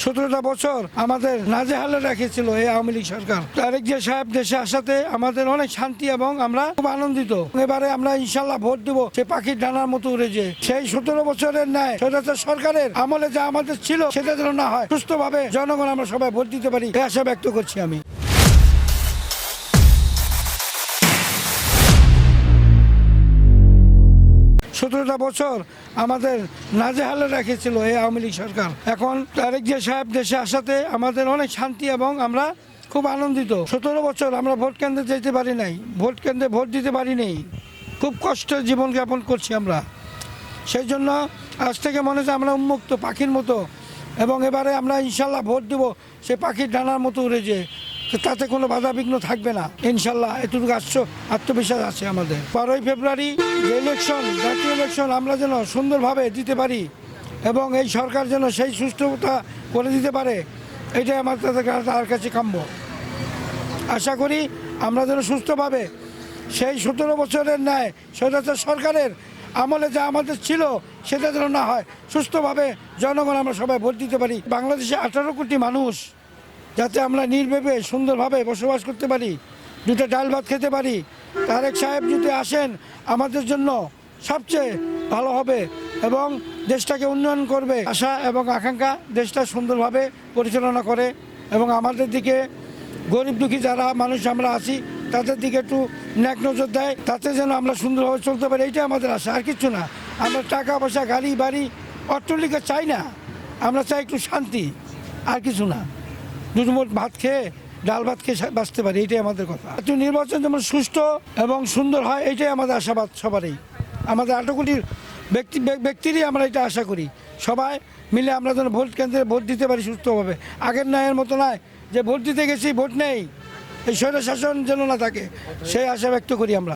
17টা বছর আমাদের নাজেহালে রেখেছিল এই আওয়ামী লীগ সরকার। তারেক জিয়া সাহেব দেশে আসাতে আমাদের অনেক শান্তি এবং আমরা খুব আনন্দিত। এবারে আমরা ইনশাল্লাহ ভোট দেব সে পাখির ডানার মতো উড়ে, যে সেই 17 বছরের ন্যায় স্বৈরাচার সরকারের আমলে যা আমাদের ছিল সেটা যেন না হয়, সুস্থভাবে জনগণ আমরা সবাই ভোট দিতে পারি, এই আশা ব্যক্ত করছি আমি। 17টা বছর আমাদের নাজেহালে রেখেছিল এই আওয়ামী লীগ সরকার। এখন তারেক জিয়া সাহেব দেশে আসাতে আমাদের অনেক শান্তি এবং আমরা খুব আনন্দিত। 17 বছর আমরা ভোট কেন্দ্রে যেতে পারি নাই, ভোট কেন্দ্রে ভোট দিতে পারি নাই, খুব কষ্টে জীবনযাপন করছি আমরা। সেই জন্য আজ থেকে মনে হচ্ছে আমরা উন্মুক্ত পাখির মতো, এবং এবারে আমরা ইনশাল্লাহ ভোট দেব সে পাখির ডানার মতো উড়ে, যে তাতে কোনো বাধা বিঘ্ন থাকবে না ইনশাল্লাহ, এটুকু আত্মবিশ্বাস আছে আমাদের। 12ই ফেব্রুয়ারি যে ইলেকশন, জাতীয় ইলেকশন আমরা যেন সুন্দরভাবে দিতে পারি এবং এই সরকার যেন সেই সুষ্ঠুতা করে দিতে পারে, এটাই আমার তার কাছে কাম্য। আশা করি আমরা যেন সুস্থভাবে সেই 17 বছরের ন্যায় স্বৈরাচার সরকারের আমলে যা আমাদের ছিল সেটা যেন না হয়, সুস্থভাবে জনগণ আমরা সবাই ভোট দিতে পারি। বাংলাদেশে 18 কোটি মানুষ যাতে আমরা নির্বিঘ্নে সুন্দরভাবে বসবাস করতে পারি, দুটো ডাল ভাত খেতে পারি। তারেক সাহেব যদি আসেন আমাদের জন্য সবচেয়ে ভালো হবে এবং দেশটাকে উন্নয়ন করবে। আশা এবং আকাঙ্ক্ষা দেশটা সুন্দরভাবে পরিচালনা করে এবং আমাদের দিকে গরিব দুঃখী যারা মানুষ আমরা আছি তাদের দিকে একটু ন্যাক নজর দেয়, তাতে যেন আমরা সুন্দরভাবে চলতে পারি, এইটাই আমাদের আশা, আর কিছু না। আমরা টাকা পয়সা, গাড়ি বাড়ি, অট্টালিকা চাই না, আমরা চাই একটু শান্তি, আর কিছু না। দুটো মোট ভাত খেয়ে, ডাল ভাত খেয়ে বাঁচতে পারি, এইটাই আমাদের কথা। নির্বাচন যেমন সুষ্ঠু এবং সুন্দর হয়, এইটাই আমাদের আশাবাদ সবারই। আমাদের 18 কোটির ব্যক্তিরই আমরা এটা আশা করি, সবাই মিলে আমরা যেন ভোট কেন্দ্রে ভোট দিতে পারি সুস্থভাবে। আগের ন্যায়ের মতো নয় যে ভোট দিতে গেছি ভোট নেই, এই স্বৈর শাসন যেন না থাকে, সেই আশা ব্যক্ত করি আমরা।